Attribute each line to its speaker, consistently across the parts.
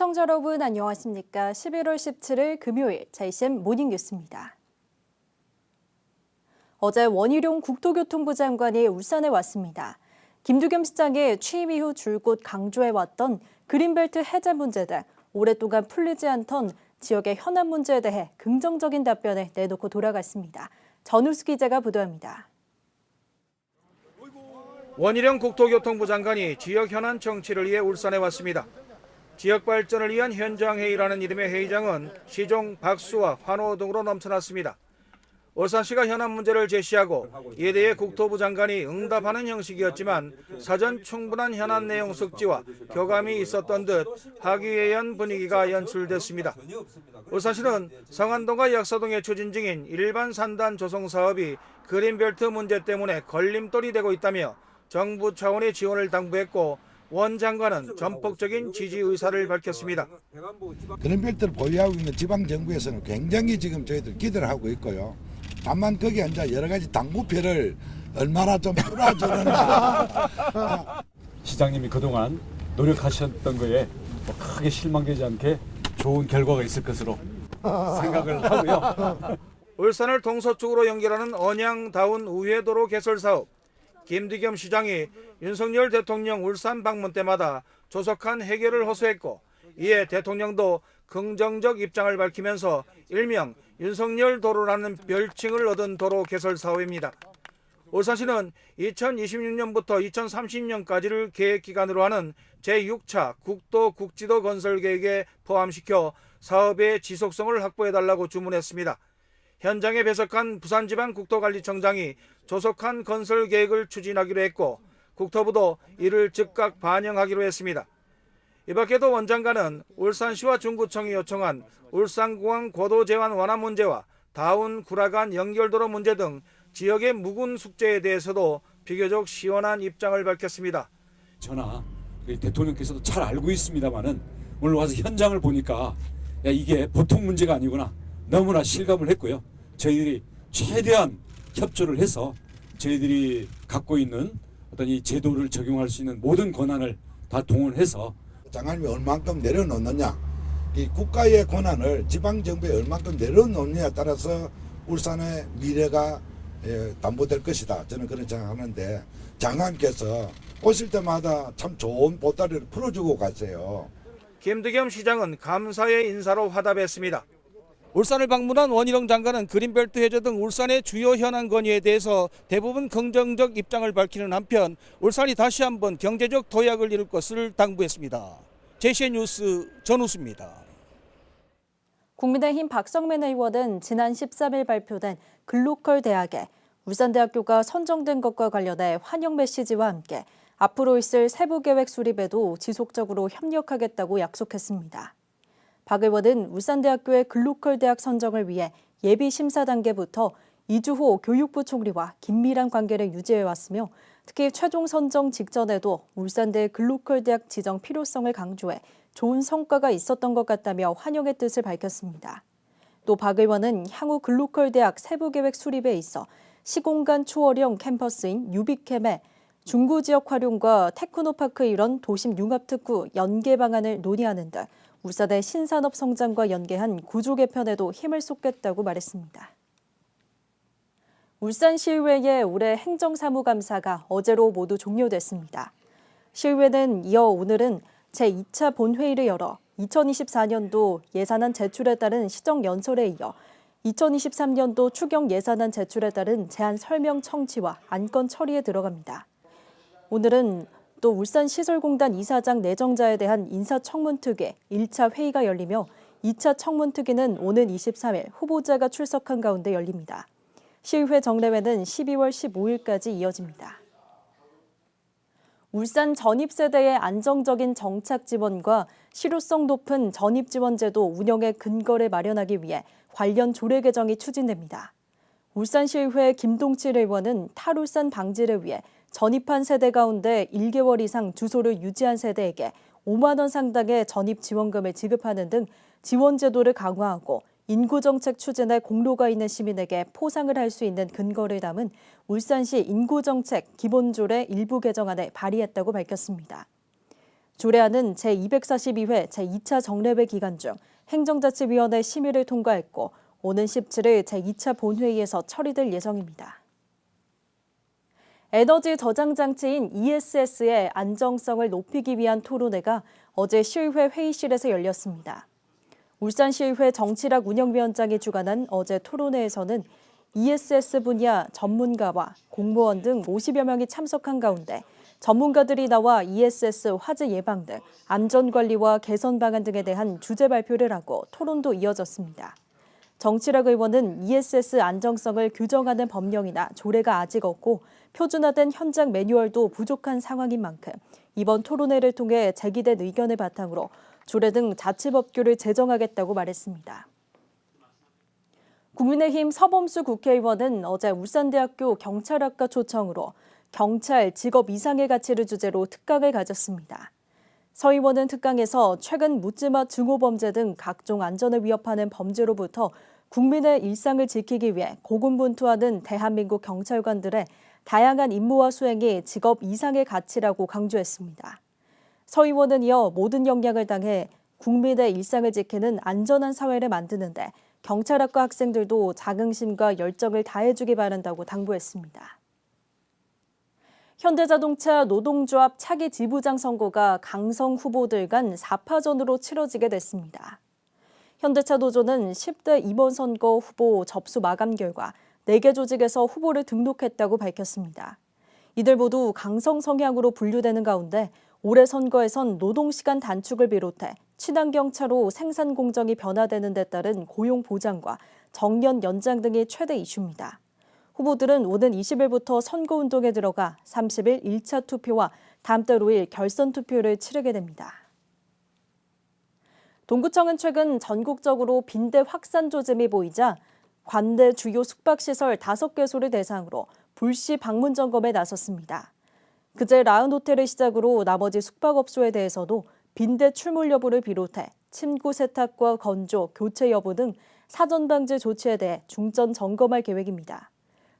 Speaker 1: 시청자 여러분 안녕하십니까? 11월 17일 금요일 JCM 모닝뉴스입니다. 어제 원희룡 국토교통부 장관이 울산에 왔습니다. 김두겸 시장이 취임 이후 줄곧 강조해왔던 그린벨트 해제 문제 등 오랫동안 풀리지 않던 지역의 현안 문제에 대해 긍정적인 답변을 내놓고 돌아갔습니다. 전우수 기자가 보도합니다.
Speaker 2: 원희룡 국토교통부 장관이 지역 현안 정치를 위해 울산에 왔습니다. 지역 발전을 위한 현장회의라는 이름의 회의장은 시종 박수와 환호 등으로 넘쳐났습니다. 울산시가 현안 문제를 제시하고 이에 대해 국토부 장관이 응답하는 형식이었지만 사전 충분한 현안 내용 숙지와 교감이 있었던 듯 화기애애한 분위기가 연출됐습니다. 울산시는 성안동과 약사동에 추진 중인 일반 산단 조성 사업이 그린벨트 문제 때문에 걸림돌이 되고 있다며 정부 차원의 지원을 당부했고 원 장관은 전폭적인 지지 의사를 밝혔습니다.
Speaker 3: 그린벨트를 보유하고 있는 지방정부에서는 굉장히 지금 저희들 기대를 하고 있고요. 다만 거기에 이제 여러 가지 당부표를 얼마나 좀 풀어주는가.
Speaker 4: 시장님이 그동안 노력하셨던 거에 크게 실망되지 않게 좋은 결과가 있을 것으로 생각을 하고요.
Speaker 2: 울산을 동서쪽으로 연결하는 언양다운 우회도로 개설 사업. 김두겸 시장이 윤석열 대통령 울산 방문 때마다 조속한 해결을 호소했고 이에 대통령도 긍정적 입장을 밝히면서 일명 윤석열 도로라는 별칭을 얻은 도로 개설 사업입니다. 울산시는 2026년부터 2030년까지를 계획 기간으로 하는 제6차 국도 국지도 건설 계획에 포함시켜 사업의 지속성을 확보해달라고 주문했습니다. 현장에 배석한 부산지방국토관리청장이 조속한 건설 계획을 추진하기로 했고 국토부도 이를 즉각 반영하기로 했습니다. 이 밖에도 원 장관은 울산시와 중구청이 요청한 울산공항 고도 제한 완화 문제와 다운 구라간 연결도로 문제 등 지역의 묵은 숙제에 대해서도 비교적 시원한 입장을 밝혔습니다.
Speaker 4: 저나 대통령께서도 잘 알고 있습니다만은 오늘 와서 현장을 보니까 이게 보통 문제가 아니구나 너무나 실감을 했고요. 저희들이 최대한 협조를 해서 저희들이 갖고 있는 어떤 이 제도를 적용할 수 있는 모든 권한을 다 동원해서
Speaker 3: 장관님이 얼만큼 내려놓느냐, 이 국가의 권한을 지방정부에 얼만큼 내려놓느냐에 따라서 울산의 미래가 담보될 것이다. 저는 그런 생각하는데 장관께서 오실 때마다 참 좋은 보따리를 풀어주고 가세요.
Speaker 2: 김두겸 시장은 감사의 인사로 화답했습니다. 울산을 방문한 원희룡 장관은 그린벨트 해제 등 울산의 주요 현안 건의에 대해서 대부분 긍정적 입장을 밝히는 한편 울산이 다시 한번 경제적 도약을 이룰 것을 당부했습니다. JCN 뉴스 전우수입니다.
Speaker 1: 국민의힘 박성민 의원은 지난 13일 발표된 글로컬 대학에 울산대학교가 선정된 것과 관련해 환영 메시지와 함께 앞으로 있을 세부계획 수립에도 지속적으로 협력하겠다고 약속했습니다. 박 의원은 울산대학교의 글로컬 대학 선정을 위해 예비 심사 단계부터 이주호 교육부 총리와 긴밀한 관계를 유지해왔으며 특히 최종 선정 직전에도 울산대 글로컬 대학 지정 필요성을 강조해 좋은 성과가 있었던 것 같다며 환영의 뜻을 밝혔습니다. 또 박 의원은 향후 글로컬 대학 세부계획 수립에 있어 시공간 초월형 캠퍼스인 유비캠의 중구 지역 활용과 테크노파크 일원 도심 융합특구 연계 방안을 논의하는 등 울산의 신산업 성장과 연계한 구조 개편에도 힘을 쏟겠다고 말했습니다. 울산시의회의 올해 행정사무감사가 어제로 모두 종료됐습니다. 시의회는 이어 오늘은 제2차 본회의를 열어 2024년도 예산안 제출에 따른 시정연설에 이어 2023년도 추경 예산안 제출에 따른 제안 설명 청취와 안건 처리에 들어갑니다. 오늘은 또 울산시설공단 이사장 내정자에 대한 인사청문특위 1차 회의가 열리며 2차 청문특위는 오는 23일 후보자가 출석한 가운데 열립니다. 시의회 정례회는 12월 15일까지 이어집니다. 울산 전입세대의 안정적인 정착 지원과 실효성 높은 전입지원제도 운영의 근거를 마련하기 위해 관련 조례 개정이 추진됩니다. 울산시의회 김동칠 의원은 탈울산 방지를 위해 전입한 세대 가운데 1개월 이상 주소를 유지한 세대에게 5만 원 상당의 전입 지원금을 지급하는 등 지원 제도를 강화하고 인구정책 추진에 공로가 있는 시민에게 포상을 할 수 있는 근거를 담은 울산시 인구정책 기본조례 일부 개정안을 발의했다고 밝혔습니다. 조례안은 제242회 제2차 정례회 기간 중 행정자치위원회 심의를 통과했고 오는 17일 제2차 본회의에서 처리될 예정입니다. 에너지 저장 장치인 ESS의 안정성을 높이기 위한 토론회가 어제 시의회 회의실에서 열렸습니다. 울산시의회 정치락 운영위원장이 주관한 어제 토론회에서는 ESS 분야 전문가와 공무원 등 50여 명이 참석한 가운데 전문가들이 나와 ESS 화재 예방 등 안전관리와 개선 방안 등에 대한 주제 발표를 하고 토론도 이어졌습니다. 정치락 의원은 ESS 안정성을 규정하는 법령이나 조례가 아직 없고 표준화된 현장 매뉴얼도 부족한 상황인 만큼 이번 토론회를 통해 제기된 의견을 바탕으로 조례 등 자치법규를 제정하겠다고 말했습니다. 국민의힘 서범수 국회의원은 어제 울산대학교 경찰학과 초청으로 경찰 직업 이상의 가치를 주제로 특강을 가졌습니다. 서 의원은 특강에서 최근 묻지마 증오범죄 등 각종 안전을 위협하는 범죄로부터 국민의 일상을 지키기 위해 고군분투하는 대한민국 경찰관들의 다양한 임무와 수행이 직업 이상의 가치라고 강조했습니다. 서 의원은 이어 모든 역량을 다해 국민의 일상을 지키는 안전한 사회를 만드는데 경찰학과 학생들도 자긍심과 열정을 다해주기 바란다고 당부했습니다. 현대자동차 노동조합 차기 지부장 선거가 강성 후보들 간 4파전으로 치러지게 됐습니다. 현대차 노조는 10대 이번 선거 후보 접수 마감 결과 4개 조직에서 후보를 등록했다고 밝혔습니다. 이들 모두 강성 성향으로 분류되는 가운데 올해 선거에선 노동시간 단축을 비롯해 친환경 차로 생산 공정이 변화되는 데 따른 고용 보장과 정년 연장 등이 최대 이슈입니다. 후보들은 오는 20일부터 선거운동에 들어가 30일 1차 투표와 다음 달 5일 결선 투표를 치르게 됩니다. 동구청은 최근 전국적으로 빈대 확산 조짐이 보이자 관내 주요 숙박시설 5개소를 대상으로 불시 방문 점검에 나섰습니다. 그제 라은호텔을 시작으로 나머지 숙박업소에 대해서도 빈대 출몰 여부를 비롯해 침구 세탁과 건조, 교체 여부 등 사전 방지 조치에 대해 중점 점검할 계획입니다.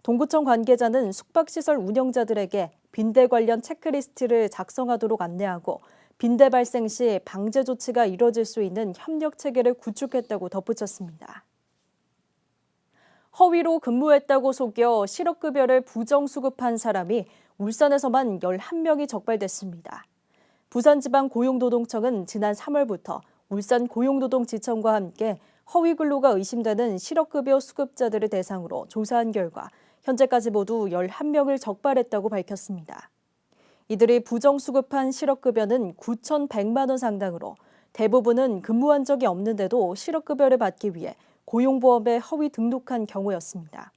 Speaker 1: 동구청 관계자는 숙박시설 운영자들에게 빈대 관련 체크리스트를 작성하도록 안내하고 빈대 발생 시 방제 조치가 이뤄질 수 있는 협력 체계를 구축했다고 덧붙였습니다. 허위로 근무했다고 속여 실업급여를 부정수급한 사람이 울산에서만 11명이 적발됐습니다. 부산지방고용노동청은 지난 3월부터 울산 고용노동지청과 함께 허위 근로가 의심되는 실업급여 수급자들을 대상으로 조사한 결과 현재까지 모두 11명을 적발했다고 밝혔습니다. 이들이 부정수급한 실업급여는 9,100만 원 상당으로 대부분은 근무한 적이 없는데도 실업급여를 받기 위해 고용보험에 허위 등록한 경우였습니다.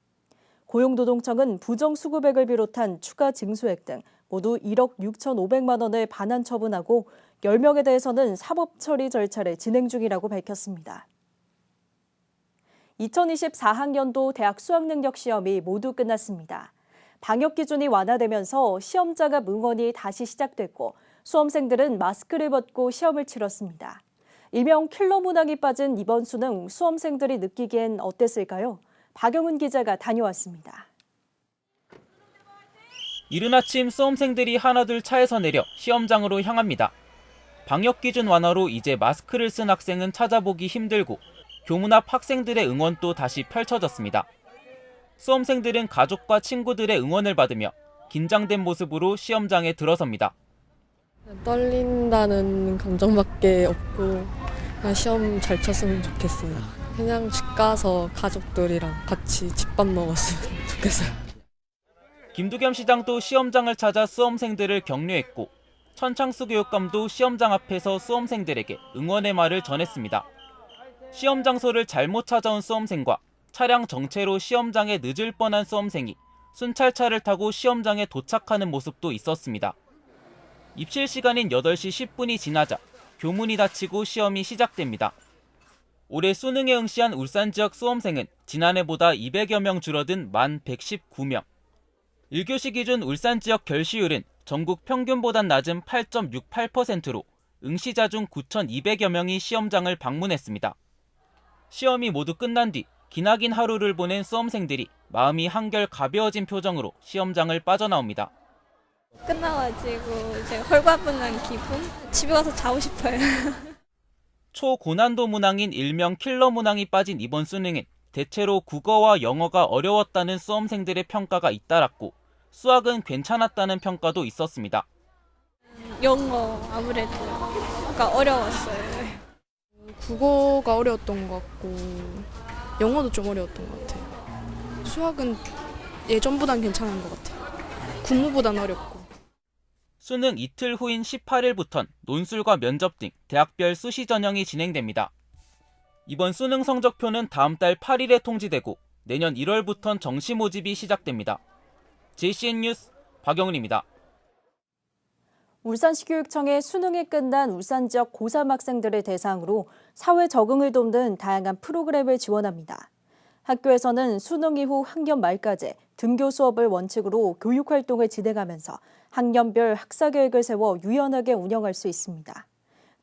Speaker 1: 고용노동청은 부정수급액을 비롯한 추가 징수액 등 모두 1억 6,500만 원을 반환 처분하고 10명에 대해서는 사법처리 절차를 진행 중이라고 밝혔습니다. 2024학년도 대학 수학능력 시험이 모두 끝났습니다. 방역 기준이 완화되면서 시험자가 응원이 다시 시작됐고 수험생들은 마스크를 벗고 시험을 치렀습니다. 일명 킬러 문항이 빠진 이번 수능 수험생들이 느끼기엔 어땠을까요? 박영훈 기자가 다녀왔습니다.
Speaker 5: 이른 아침 수험생들이 하나둘 차에서 내려 시험장으로 향합니다. 방역 기준 완화로 이제 마스크를 쓴 학생은 찾아보기 힘들고 교문 앞 학생들의 응원도 다시 펼쳐졌습니다. 수험생들은 가족과 친구들의 응원을 받으며 긴장된 모습으로 시험장에 들어섭니다.
Speaker 6: 떨린다는 감정밖에 없고 그냥 시험 잘 쳤으면 좋겠어요. 그냥 집 가서 가족들이랑 같이 집밥 먹었으면 좋겠어요.
Speaker 5: 김두겸 시장도 시험장을 찾아 수험생들을 격려했고 천창수 교육감도 시험장 앞에서 수험생들에게 응원의 말을 전했습니다. 시험 장소를 잘못 찾아온 수험생과 차량 정체로 시험장에 늦을 뻔한 수험생이 순찰차를 타고 시험장에 도착하는 모습도 있었습니다. 입실 시간인 8시 10분이 지나자 교문이 닫히고 시험이 시작됩니다. 올해 수능에 응시한 울산 지역 수험생은 지난해보다 200여 명 줄어든 1,119명. 1교시 기준 울산 지역 결시율은 전국 평균보단 낮은 8.68%로 응시자 중 9,200여 명이 시험장을 방문했습니다. 시험이 모두 끝난 뒤 기나긴 하루를 보낸 수험생들이 마음이 한결 가벼워진 표정으로 시험장을 빠져나옵니다.
Speaker 7: 끝나가지고 이제 홀가분한 기분? 집에 가서 자고 싶어요.
Speaker 5: 초고난도 문항인 일명 킬러 문항이 빠진 이번 수능엔 대체로 국어와 영어가 어려웠다는 수험생들의 평가가 잇따랐고 수학은 괜찮았다는 평가도 있었습니다.
Speaker 7: 영어 아무래도 어려웠어요.
Speaker 6: 국어가 어려웠던 것 같고 영어도 좀 어려웠던 것 같아요. 수학은 예전보단 괜찮은 것 같아요. 국무보단 어렵고.
Speaker 5: 수능 이틀 후인 18일부턴 논술과 면접 등 대학별 수시 전형이 진행됩니다. 이번 수능 성적표는 다음 달 8일에 통지되고 내년 1월부턴 정시 모집이 시작됩니다. JCN 뉴스 박영훈입니다.
Speaker 1: 울산시 교육청의 수능이 끝난 울산 지역 고3 학생들을 대상으로 사회 적응을 돕는 다양한 프로그램을 지원합니다. 학교에서는 수능 이후 학년 말까지 등교 수업을 원칙으로 교육 활동을 진행하면서 학년별 학사 계획을 세워 유연하게 운영할 수 있습니다.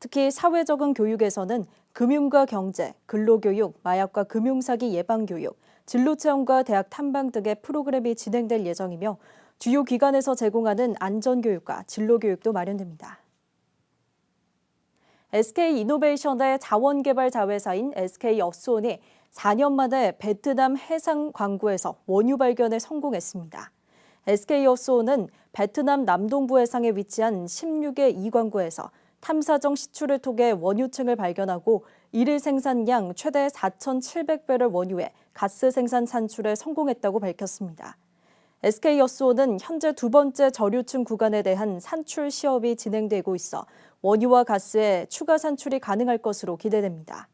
Speaker 1: 특히 사회 적응 교육에서는 금융과 경제, 근로교육, 마약과 금융사기 예방교육, 진로체험과 대학 탐방 등의 프로그램이 진행될 예정이며 주요 기관에서 제공하는 안전교육과 진로교육도 마련됩니다. SK이노베이션의 자원개발 자회사인 SK어스온이 4년 만에 베트남 해상 광구에서 원유 발견에 성공했습니다. SK어스온은 베트남 남동부 해상에 위치한 16의 이광구에서 탐사정 시추를 통해 원유층을 발견하고 1일 생산량 최대 4,700배럴 원유의 가스 생산 산출에 성공했다고 밝혔습니다. SK어스온은 현재 두 번째 저류층 구간에 대한 산출 시험이 진행되고 있어 원유와 가스의 추가 산출이 가능할 것으로 기대됩니다.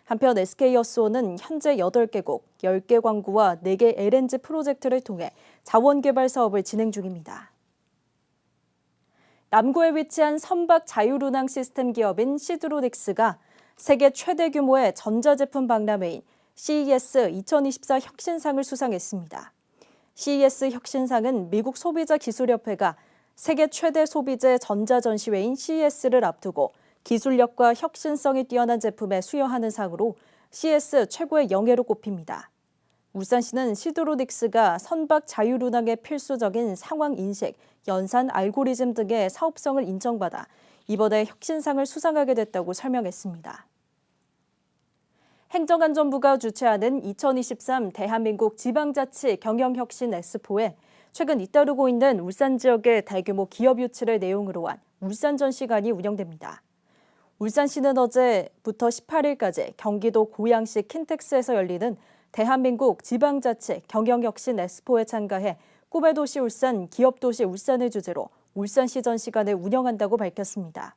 Speaker 1: 한편 SK어스온은 현재 8개국, 10개 광구와 4개 LNG 프로젝트를 통해 자원개발 사업을 진행 중입니다. 남구에 위치한 선박 자율운항 시스템 기업인 시드로닉스가 세계 최대 규모의 전자제품 박람회인 CES 2024 혁신상을 수상했습니다. CES 혁신상은 미국 소비자기술협회가 세계 최대 소비재 전자전시회인 CES를 앞두고 기술력과 혁신성이 뛰어난 제품에 수여하는 상으로 CES 최고의 영예로 꼽힙니다. 울산시는 시드로닉스가 선박 자율운항의 필수적인 상황인식, 연산 알고리즘 등의 사업성을 인정받아 이번에 혁신상을 수상하게 됐다고 설명했습니다. 행정안전부가 주최하는 2023 대한민국 지방자치 경영혁신 엑스포에 최근 잇따르고 있는 울산 지역의 대규모 기업 유치를 내용으로 한 울산 전시관이 운영됩니다. 울산시는 어제부터 18일까지 경기도 고양시 킨텍스에서 열리는 대한민국 지방자치 경영혁신 엑스포에 참가해 꿈의 도시 울산, 기업도시 울산을 주제로 울산시 전시관을 운영한다고 밝혔습니다.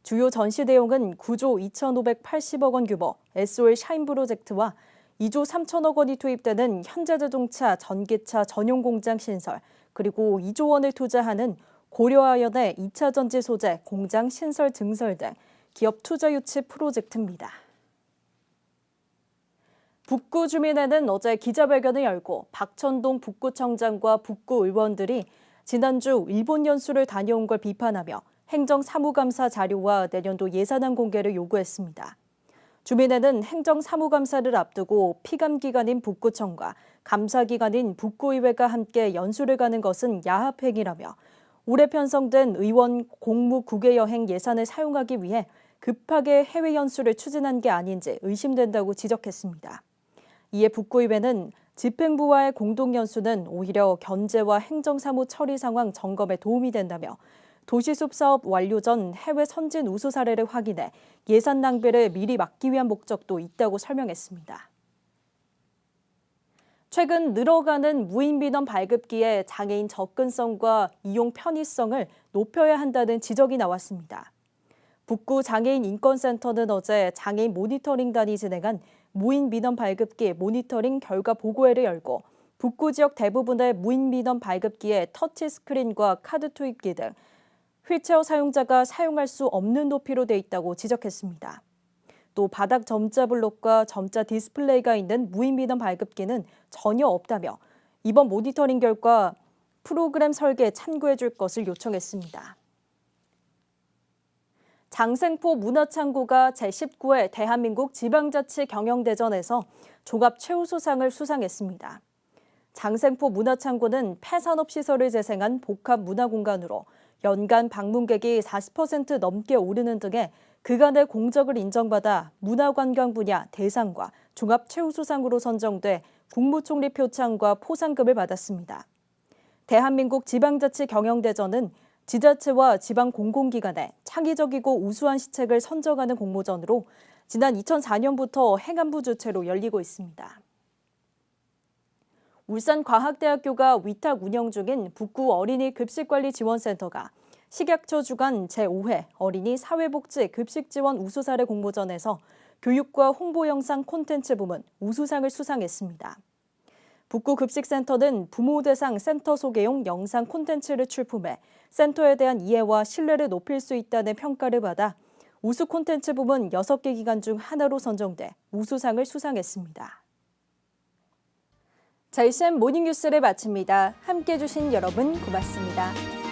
Speaker 1: 주요 전시 내용은 9조 2,580억 원 규모 SOL 샤인 프로젝트와 2조 3천억 원이 투입되는 현대자동차 전기차 전용 공장 신설, 그리고 2조 원을 투자하는 고려아연의 2차 전지 소재 공장 신설 증설 등 기업 투자 유치 프로젝트입니다. 북구 주민회는 어제 기자회견을 열고 박천동 북구청장과 북구 의원들이 지난주 일본 연수를 다녀온 걸 비판하며 행정사무감사 자료와 내년도 예산안 공개를 요구했습니다. 주민회는 행정사무감사를 앞두고 피감기관인 북구청과 감사기관인 북구의회가 함께 연수를 가는 것은 야합행위라며 올해 편성된 의원 공무 국외여행 예산을 사용하기 위해 급하게 해외 연수를 추진한 게 아닌지 의심된다고 지적했습니다. 이에 북구의회는 집행부와의 공동연수는 오히려 견제와 행정사무 처리 상황 점검에 도움이 된다며 도시숲 사업 완료 전 해외 선진 우수 사례를 확인해 예산 낭비를 미리 막기 위한 목적도 있다고 설명했습니다. 최근 늘어가는 무인 민원 발급기의 장애인 접근성과 이용 편의성을 높여야 한다는 지적이 나왔습니다. 북구 장애인 인권센터는 어제 장애인 모니터링단이 진행한 무인 민원 발급기 모니터링 결과 보고회를 열고 북구 지역 대부분의 무인 민원 발급기에 터치스크린과 카드 투입기 등 휠체어 사용자가 사용할 수 없는 높이로 돼 있다고 지적했습니다. 또 바닥 점자 블록과 점자 디스플레이가 있는 무인 민원 발급기는 전혀 없다며 이번 모니터링 결과 프로그램 설계에 참고해 줄 것을 요청했습니다. 장생포 문화창고가 제19회 대한민국 지방자치 경영대전에서 종합 최우수상을 수상했습니다. 장생포 문화창고는 폐산업시설을 재생한 복합문화공간으로 연간 방문객이 40% 넘게 오르는 등의 그간의 공적을 인정받아 문화관광 분야 대상과 종합 최우수상으로 선정돼 국무총리 표창과 포상금을 받았습니다. 대한민국 지방자치경영대전은 지자체와 지방공공기관의 창의적이고 우수한 시책을 선정하는 공모전으로 지난 2004년부터 행안부 주최로 열리고 있습니다. 울산과학대학교가 위탁 운영 중인 북구 어린이 급식관리지원센터가 식약처 주관 제5회 어린이 사회복지 급식지원 우수사례 공모전에서 교육과 홍보영상 콘텐츠 부문 우수상을 수상했습니다. 북구 급식센터는 부모 대상 센터 소개용 영상 콘텐츠를 출품해 센터에 대한 이해와 신뢰를 높일 수 있다는 평가를 받아 우수 콘텐츠 부문 6개 기관 중 하나로 선정돼 우수상을 수상했습니다. 자, 이시엔 모닝뉴스를 마칩니다. 함께해 주신 여러분 고맙습니다.